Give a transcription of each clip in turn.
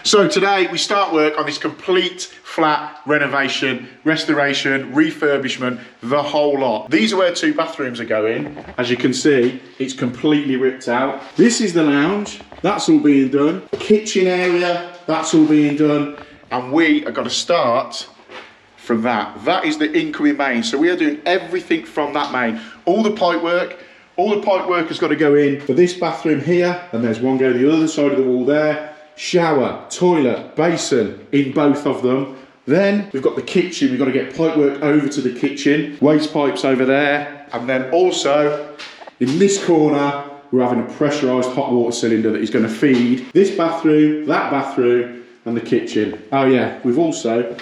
So today we start work on this complete flat renovation, restoration, refurbishment, the whole lot. These are where 2 bathrooms are going. As you can see, it's completely ripped out. This is the lounge, that's all being done. Kitchen area, that's all being done. And we are going to start from that. That is the incoming main. So we are doing everything from that main. All the pipe work has got to go in for this bathroom here, and there's one going the other side of the wall there. Shower, toilet, basin in both of them. Then we've got the kitchen. We've got to get pipe work over to the kitchen. Waste pipes over there. And then also in this corner, we're having a pressurised hot water cylinder that is going to feed this bathroom, that bathroom, and the kitchen. Oh yeah, we've also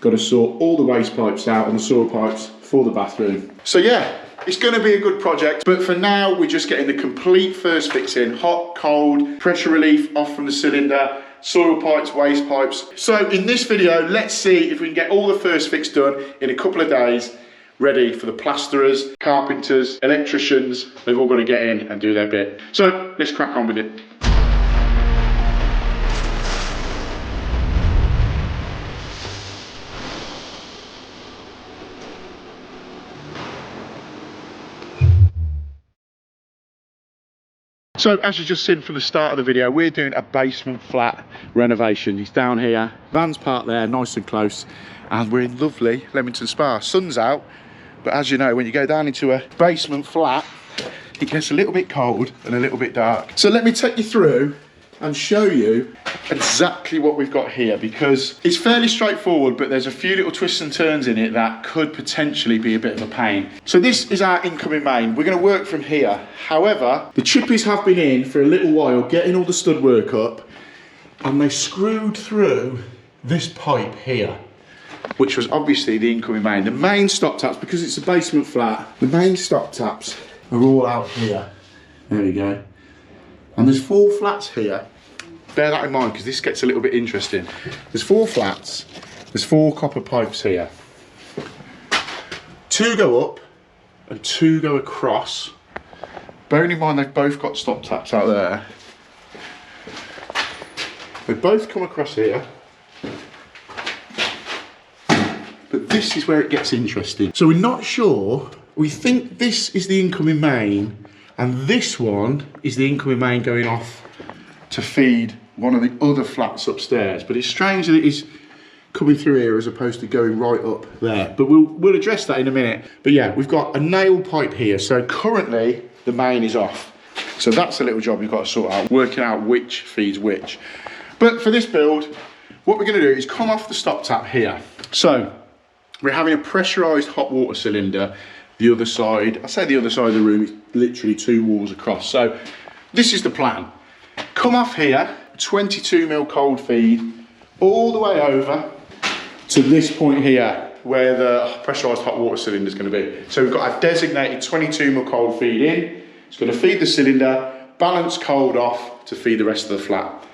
got to sort all the waste pipes out and the soil pipes for the bathroom. So yeah, it's going to be a good project, but for now we're just getting the complete first fix in. Hot, cold, pressure relief off from the cylinder, soil pipes, waste pipes. So in this video, let's see if we can get all the first fix done in a couple of days, ready for the plasterers, carpenters, electricians. They've all got to get in and do their bit. So let's crack on with it. So as you just seen from the start of the video, we're doing a basement flat renovation. It's down here, van's parked there, nice and close, and we're in lovely Leamington Spa. Sun's out, but as you know, when you go down into a basement flat, it gets a little bit cold and a little bit dark. So let me take you through and show you exactly what we've got here, because it's fairly straightforward, but there's a few little twists and turns in it that could potentially be a bit of a pain. So this is our incoming main. We're going to work from here. However, the chippies have been in for a little while getting all the stud work up, and they screwed through this pipe here, which was obviously the incoming main. The main stop taps, because it's a basement flat, the main stop taps are all out here. There we go. And there's 4 flats here. Bear that in mind, because this gets a little bit interesting. There's 4 flats, there's 4 copper pipes here. 2 go up and 2 go across. Bearing in mind they've both got stop taps out there. They both come across here. But this is where it gets interesting. So we're not sure. We think this is the incoming main, and this one is the incoming main going off to feed one of the other flats upstairs. But it's strange that it is coming through here as opposed to going right up there. But we'll address that in a minute. But yeah, we've got a nail pipe here. So currently the main is off. So that's a little job you've got to sort out, working out which feeds which. But for this build, what we're going to do is come off the stop tap here. So we're having a pressurised hot water cylinder the other side. I say the other side of the room, it's literally 2 walls across. So this is the plan. Come off here, 22mm cold feed, all the way over to this point here, where the pressurised hot water cylinder is going to be. So we've got a designated 22mm cold feed in. It's going to feed the cylinder, balance cold off to feed the rest of the flat.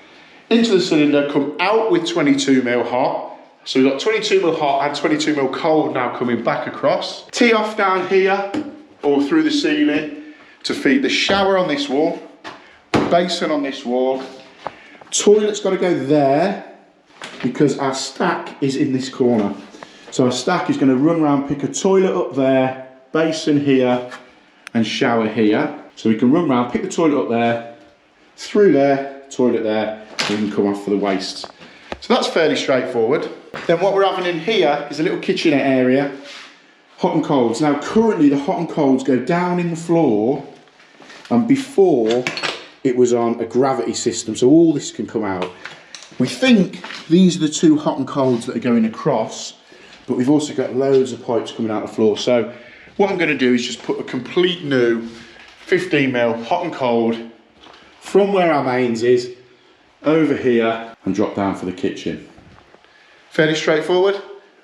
Into the cylinder, come out with 22mm hot. So we've got 22mm hot and 22mm cold now coming back across. Tee off down here or through the ceiling to feed the shower on this wall, the basin on this wall. Toilet's got to go there because our stack is in this corner. So our stack is going to run around, pick a toilet up there, basin here and shower here. So we can run around, pick the toilet up there, through there, toilet there, and we can come off for the wastes. So that's fairly straightforward. Then what we're having in here is a little kitchenette area, hot and colds. Now currently the hot and colds go down in the floor, and before it was on a gravity system, so all this can come out. We think these are the 2 hot and colds that are going across, but we've also got loads of pipes coming out the floor. So what I'm going to do is just put a complete new 15mm hot and cold from where our mains is over here and drop down for the kitchen. Fairly straightforward.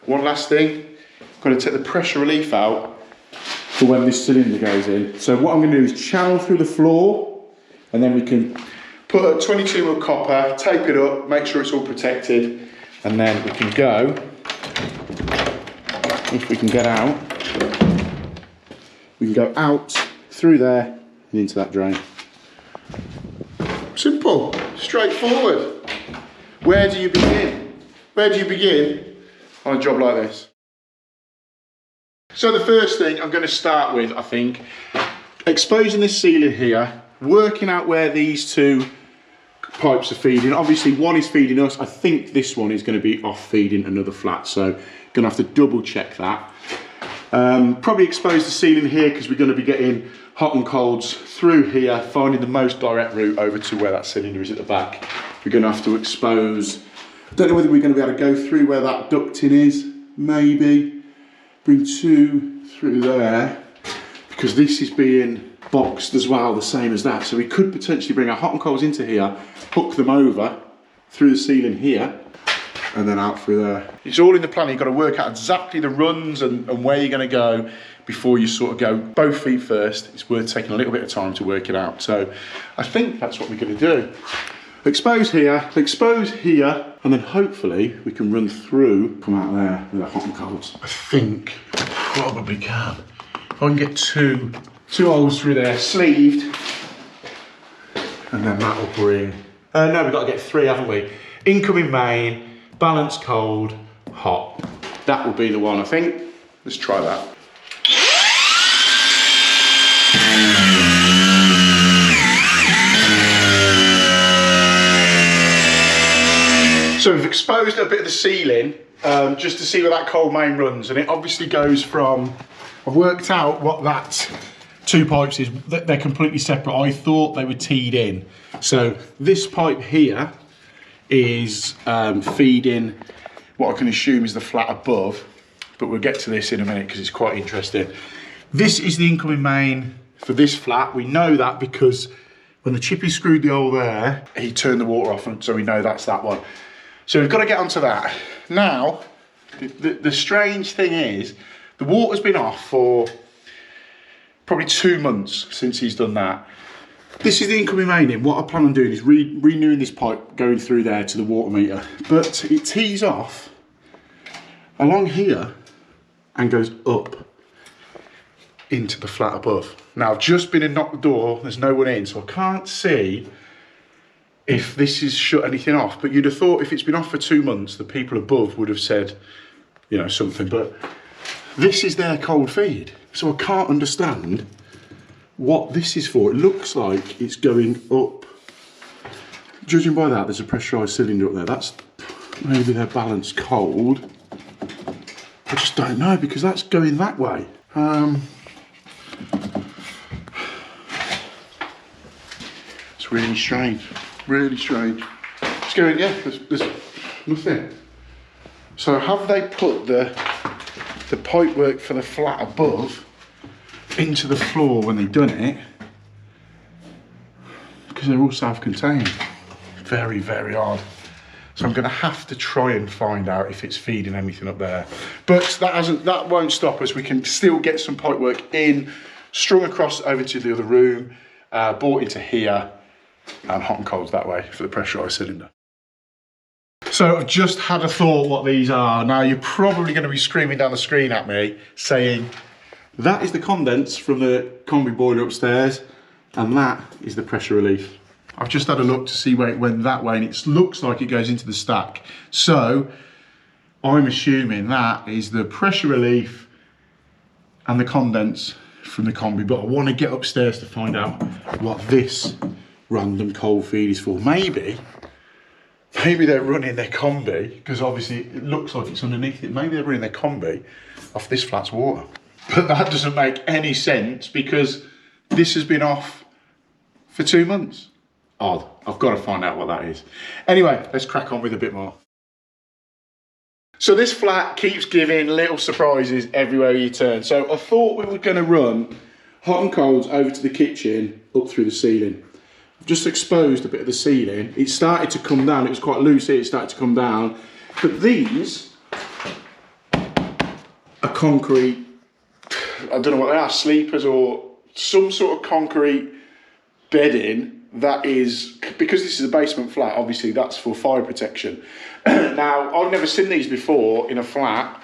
One last thing, got to take the pressure relief out for when this cylinder goes in. So what I'm going to do is channel through the floor, and then we can put a 22mm copper, tape it up, make sure it's all protected, and then we can go, if we can get out, we can go out through there and into that drain. Simple, straightforward. Where do you begin? Where do you begin on a job like this? So the first thing I'm going to start with, I think, exposing this ceiling here, working out where these two pipes are feeding. Obviously one is feeding us. I think this one is going to be off feeding another flat, so going to have to double check that. Probably expose the ceiling here because we're going to be getting hot and colds through here, finding the most direct route over to where that cylinder is at the back. We're going to have to expose, I don't know whether we're going to be able to go through where that ducting is, maybe bring two through there, because this is being boxed as well, the same as that. So we could potentially bring our hot and colds into here, hook them over through the ceiling here, and then out through there. It's all in the plan. You've got to work out exactly the runs and where you're going to go before you sort of go both feet first. It's worth taking a little bit of time to work it out. So I think that's what we're going to do. Expose here, and then hopefully we can run through, come out there with our hot and colds. I think I probably can. If I can get two holes through there, sleeved, and then that will bring, no, we've got to get three, haven't we? Incoming main, balance cold, hot. That will be the one, I think. Let's try that. So we've exposed a bit of the ceiling just to see where that cold main runs, and it obviously goes from, I've worked out what that two pipes is, they're completely separate. I thought they were teed in. So this pipe here is feeding what I can assume is the flat above, but we'll get to this in a minute because it's quite interesting. This is the incoming main for this flat. We know that because when the chippy screwed the hole there, he turned the water off, and so we know that's that one. So we've got to get onto that. Now, the strange thing is, the water's been off for probably 2 months since he's done that. This is the incoming main in. What I plan on doing is renewing this pipe going through there to the water meter. But it tees off along here and goes up into the flat above. Now, I've just been and knocked the door. There's no one in, so I can't see if this has shut anything off. But you'd have thought if it's been off for 2 months, the people above would have said, you know, something. But this is their cold feed. So I can't understand what this is for. It looks like it's going up. Judging by that, there's a pressurised cylinder up there. That's maybe their balance cold. I just don't know, because that's going that way. It's really strange. Really strange. It's going, yeah, there's nothing. So have they put the pipework for the flat above into the floor when they've done it? Because they're all self-contained. Very, very odd. So I'm going to have to try and find out if it's feeding anything up there. But that won't stop us. We can still get some pipework in, strung across over to the other room, brought into here, and hot and colds that way for the pressurised cylinder. So I've just had a thought what these are. Now you're probably going to be screaming down the screen at me saying, that is the condense from the combi boiler upstairs, and that is the pressure relief. I've just had a look to see where it went that way, and it looks like it goes into the stack. So I'm assuming that is the pressure relief and the condense from the combi, but I want to get upstairs to find out what this random cold feed is for. Maybe they're running their combi, because obviously it looks like it's underneath it. Maybe they're running their combi off this flat's water. But that doesn't make any sense, because this has been off for 2 months. Odd. I've got to find out what that is. Anyway, let's crack on with a bit more. So this flat keeps giving little surprises everywhere you turn. So I thought we were going to run hot and colds over to the kitchen, up through the ceiling. I've just exposed a bit of the ceiling. It started to come down. It was quite loose here. It started to come down. But these are concrete, I don't know what they are, sleepers or some sort of concrete bedding that is, because this is a basement flat, obviously that's for fire protection. Now, I've never seen these before in a flat.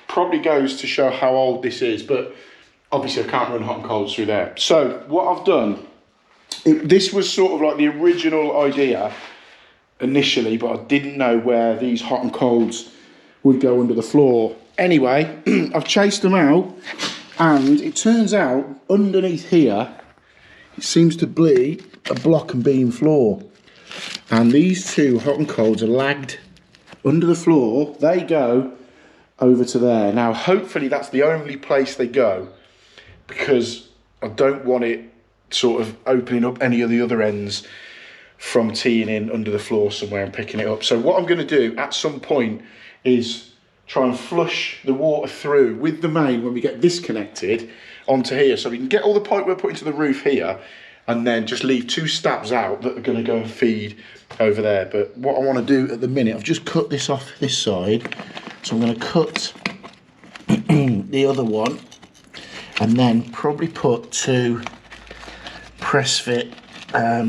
Probably goes to show how old this is, but obviously I can't run hot and colds through there. So what I've done, this was sort of like the original idea initially, but I didn't know where these hot and colds would go under the floor. Anyway, I've chased them out, and it turns out underneath here it seems to be a block and beam floor, and these two hot and colds are lagged under the floor. They go over to there. Now hopefully that's the only place they go, because I don't want it sort of opening up any of the other ends from teeing in under the floor somewhere and picking it up. So what I'm going to do at some point is try and flush the water through with the main when we get this connected onto here, so we can get all the pipework put into the roof here, and then just leave 2 stabs out that are going to go and feed over there. But what I want to do at the minute, I've just cut this off this side, so I'm going to cut the other one, and then probably put 2 press fit, I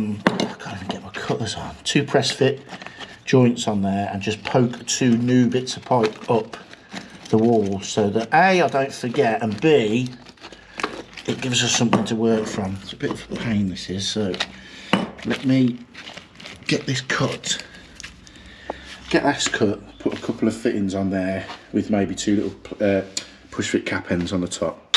can't even get my cutters on, 2 press fit joints on there, and just poke 2 new bits of pipe up the wall, so that A, I don't forget, and B, it gives us something to work from. It's a bit of a pain, this is, so let me get this cut. Get this cut, put a couple of fittings on there with maybe 2 little push fit cap ends on the top.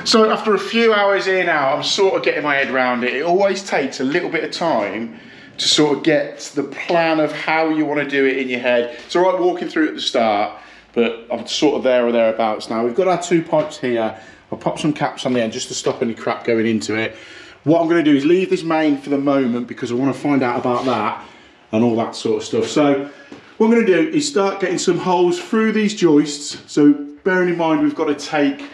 So after a few hours in now, I'm sort of getting my head around it. It always takes a little bit of time to sort of get the plan of how you want to do it in your head. It's all right walking through at the start, but I'm sort of there or thereabouts now. We've got our 2 pipes here. I'll pop some caps on the end just to stop any crap going into it. What I'm going to do is leave this main for the moment, because I want to find out about that and all that sort of stuff. So what I'm going to do is start getting some holes through these joists. So bearing in mind we've got to take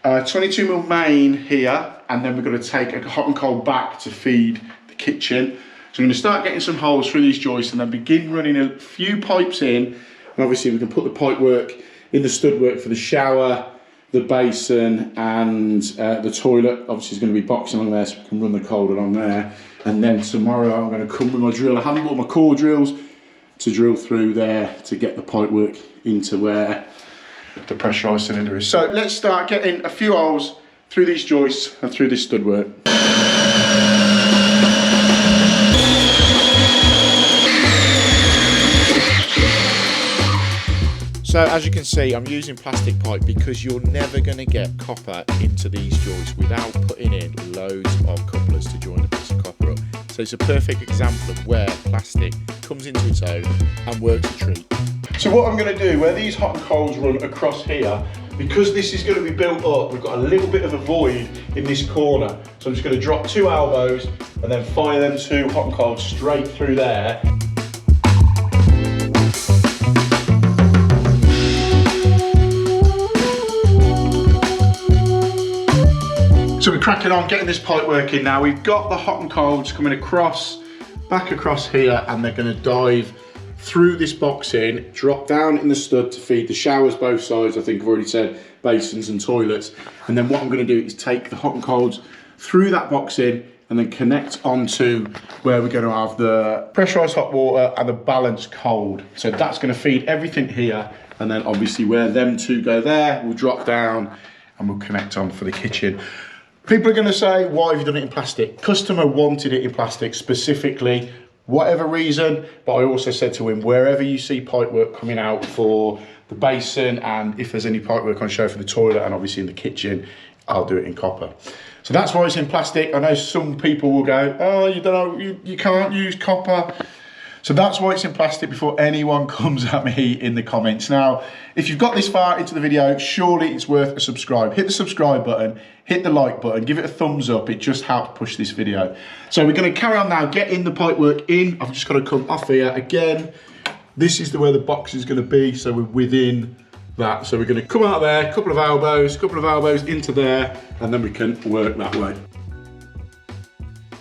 22mm main here, and then we're going to take a hot and cold back to feed the kitchen. So I'm going to start getting some holes through these joists and then begin running a few pipes in, and obviously we can put the pipe work in the stud work for the shower, the basin, and the toilet. Obviously it's going to be boxing along there, so we can run the cold along there. And then tomorrow I'm going to come with my drill. I haven't bought my core drills to drill through there to get the pipe work into where the pressurised cylinder is. So let's start getting a few holes through these joists and through this stud work. So as you can see, I'm using plastic pipe because you're never going to get copper into these joists without putting in loads of couplers to join the piece of copper up. So it's a perfect example of where plastic comes into its own and works a treat. So what I'm going to do, where these hot and colds run across here, because this is going to be built up, we've got a little bit of a void in this corner. So I'm just going to drop 2 elbows and then fire them 2 hot and colds straight through there. So we're cracking on, getting this pipe working now. We've got the hot and colds coming across, back across here, and they're going to dive through this box in, drop down in the stud to feed the showers both sides. I think I've already said basins and toilets. And then what I'm going to do is take the hot and colds through that box in and then connect onto where we're going to have the pressurised hot water and the balanced cold. So that's going to feed everything here, and then obviously where them 2 go there, we'll drop down and we'll connect on for the kitchen. People are going to say, why have you done it in plastic? Customer wanted it in plastic specifically, whatever reason, but I also said to him, wherever you see pipework coming out for the basin, and if there's any pipework on show for the toilet and obviously in the kitchen, I'll do it in copper. So that's why it's in plastic. I know some people will go, oh, you don't know, you can't use copper. So that's why it's in plastic, before anyone comes at me in the comments. Now, if you've got this far into the video, surely it's worth a subscribe. Hit the subscribe button, hit the like button, give it a thumbs up. It just helps push this video. So we're going to carry on now, getting the pipe work in. I've just got to come off here again. This is where the box is going to be, so we're within that. So we're going to come out there, a couple of elbows into there, and then we can work that way.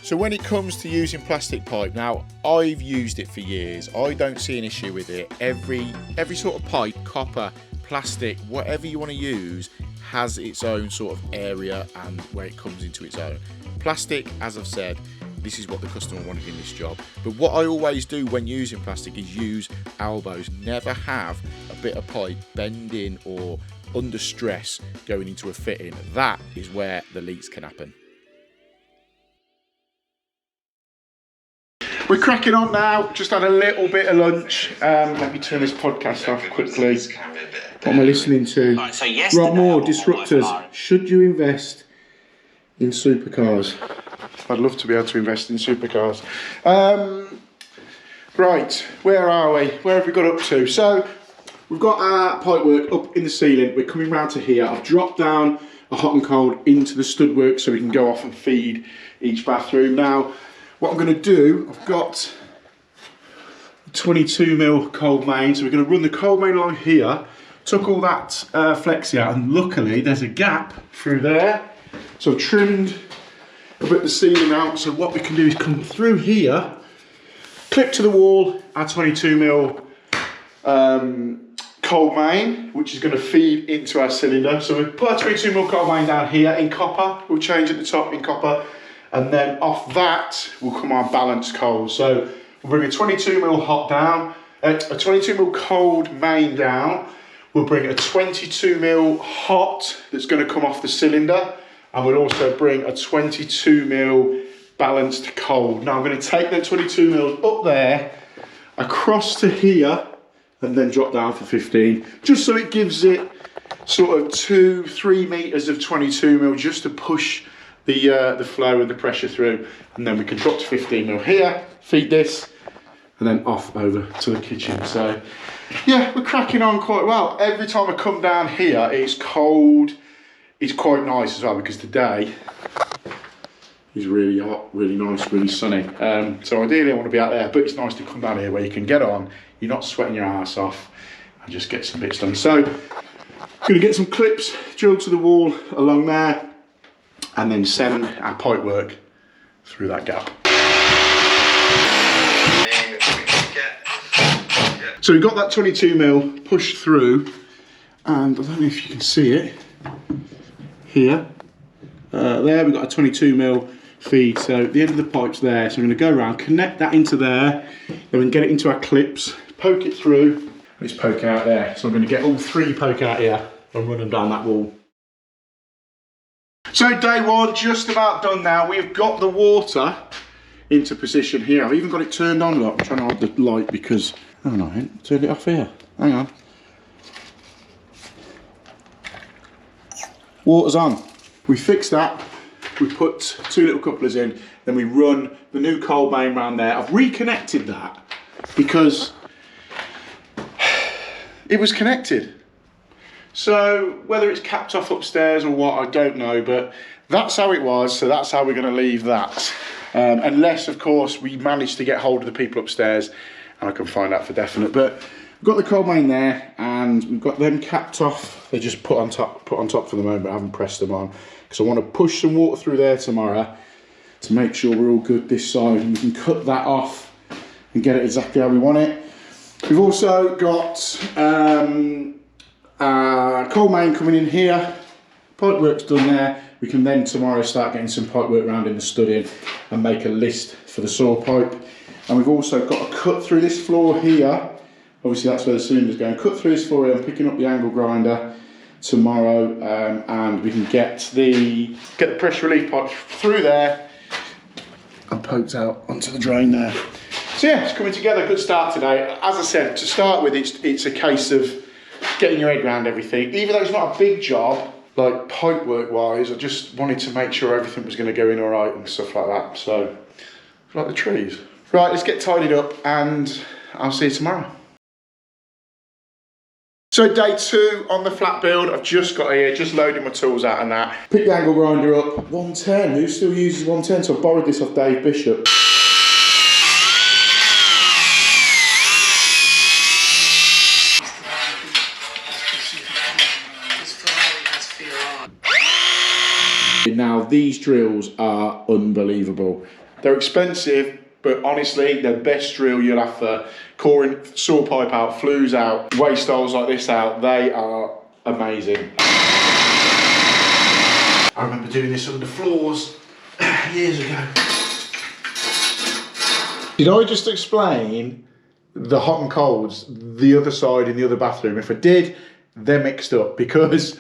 So when it comes to using plastic pipe, now I've used it for years. I don't see an issue with it. Every sort of pipe, copper, plastic, whatever you want to use, has its own sort of area and where it comes into its own. Plastic, as I've said, this is what the customer wanted in this job. But what I always do when using plastic is use elbows. Never have a bit of pipe bending or under stress going into a fitting, that is where the leaks can happen. We're cracking on now, just had a little bit of lunch. Let me turn this podcast off quickly. What am I listening to? Right, so Rob Moore, Disruptors. Should you invest in supercars? I'd love to be able to invest in supercars. Right, where are we? Where have we got up to? So, we've got our pipework up in the ceiling. We're coming round to here. I've dropped down a hot and cold into the stud work so we can go off and feed each bathroom. Now, what I'm going to do, I've got 22mm cold main, so we're going to run the cold main along here. Took all that flexi out, and luckily there's a gap through there. So I've trimmed a bit of the ceiling out, so what we can do is come through here, clip to the wall our 22mm cold main, which is going to feed into our cylinder. So we put our 22mm cold main down here in copper, we'll change at the top in copper, and then off that will come our balanced cold. So we'll bring a 22mm hot down, a 22mm cold main down. We'll bring a 22mm hot that's going to come off the cylinder, and we'll also bring a 22mm balanced cold. Now I'm going to take them 22mm up there, across to here, and then drop down for 15, just so it gives it sort of 2-3 meters of 22mm just to push the flow and the pressure through, and then we can drop to 15mm here, feed this, and then off over to the kitchen. So yeah, we're cracking on quite well. Every time I come down here, it's cold. It's quite nice as well, because today is really hot, really nice, really sunny. So ideally I want to be out there, but it's nice to come down here where you can get on, you're not sweating your ass off, and just get some bits done. So I'm going to get some clips drilled to the wall along there, and then send our pipe work through that gap. So we've got that 22mm pushed through, and I don't know if you can see it here. There we've got a 22mm feed, so the end of the pipe's there, so I'm going to go around, connect that into there, then we can get it into our clips, poke it through, and it's poking out there. So I'm going to get all three poke out here and run them down that wall. So day one, just about done now. We've got the water into position here. I've even got it turned on. Look, I'm trying to hide the light because, oh no, I haven't turned it off here. Hang on. Water's on. We fixed that. We put 2 little couplers in, then we run the new cold main round there. I've reconnected that because it was connected. So whether it's capped off upstairs or what, I don't know, but that's how it was, so that's how we're going to leave that. Unless, of course, we manage to get hold of the people upstairs and I can find out for definite. But we've got the cold main there, and we've got them capped off. They're just put on top for the moment. I haven't pressed them on because I want to push some water through there tomorrow to make sure we're all good this side, and we can cut that off and get it exactly how we want it. We've also got cold main coming in here. Pipe work's done there. We can then tomorrow start getting some pipe work around in the stud in and make a list for the saw pipe. And we've also got to cut through this floor here. Obviously that's where the cylinder's going. Cut through this floor here. I'm picking up the angle grinder tomorrow, and we can get the pressure relief pipe through there and poked out onto the drain there. So yeah, it's coming together. Good start today. As I said, to start with, it's a case of getting your head around everything. Even though it's not a big job, like pipe work wise, I just wanted to make sure everything was going to go in all right and stuff like that. So, like the trees. Right, let's get tidied up and I'll see you tomorrow. So day 2 on the flat build. I've just got here, just loading my tools out and that. Pick the angle grinder up, 110. Who still uses 110? So I borrowed this off Dave Bishop. Now these drills are unbelievable. They're expensive, but honestly, the best drill you'll have for coring saw pipe out, flues out, waste holes like this out. They are amazing. I remember doing this under floors years ago. Did I just explain the hot and colds, the other side in the other bathroom. If I did, they're mixed up because